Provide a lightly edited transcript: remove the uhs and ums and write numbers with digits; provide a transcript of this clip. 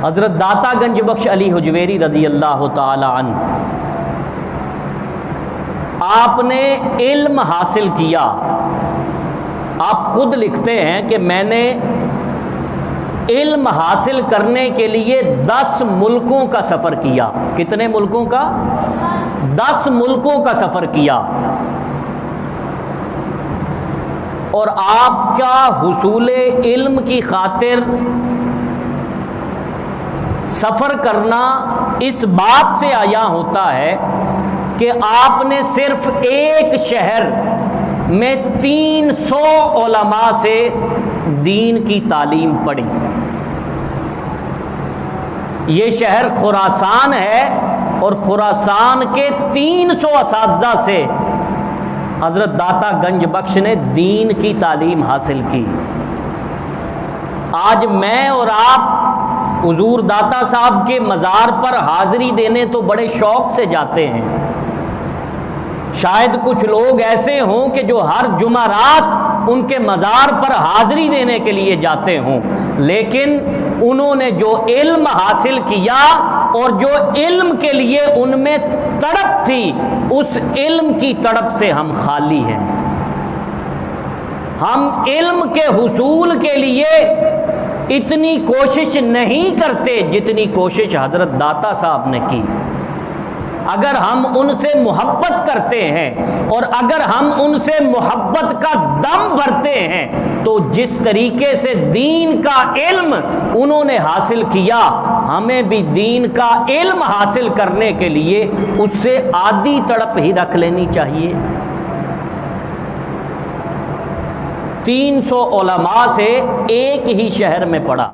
حضرت داتا گنج بخش علی حجویری رضی اللہ تعالی عنہ، آپ نے علم حاصل کیا۔ آپ خود لکھتے ہیں کہ میں نے علم حاصل کرنے کے لیے 10 ملکوں کا سفر کیا۔ کتنے ملکوں کا؟ 10 ملکوں کا سفر کیا۔ اور آپ کا حصول علم کی خاطر سفر کرنا اس بات سے آیا ہوتا ہے کہ آپ نے صرف ایک شہر میں 300 علماء سے دین کی تعلیم پڑھی۔ یہ شہر خراسان ہے اور خراسان کے 300 اساتذہ سے حضرت داتا گنج بخش نے دین کی تعلیم حاصل کی۔ آج میں اور آپ حضور داتا صاحب کے مزار پر حاضری دینے تو بڑے شوق سے جاتے ہیں۔ شاید کچھ لوگ ایسے ہوں کہ جو ہر جمعرات ان کے مزار پر حاضری دینے کے لیے جاتے ہوں، لیکن انہوں نے جو علم حاصل کیا اور جو علم کے لیے ان میں تڑپ تھی، اس علم کی تڑپ سے ہم خالی ہیں۔ ہم علم کے حصول کے لیے اتنی کوشش نہیں کرتے جتنی کوشش حضرت داتا صاحب نے کی۔ اگر ہم ان سے محبت کرتے ہیں اور اگر ہم ان سے محبت کا دم بھرتے ہیں تو جس طریقے سے دین کا علم انہوں نے حاصل کیا، ہمیں بھی دین کا علم حاصل کرنے کے لیے اس سے آدھی تڑپ ہی رکھ لینی چاہیے۔ 300 علماء سے ایک ہی شہر میں پڑھا۔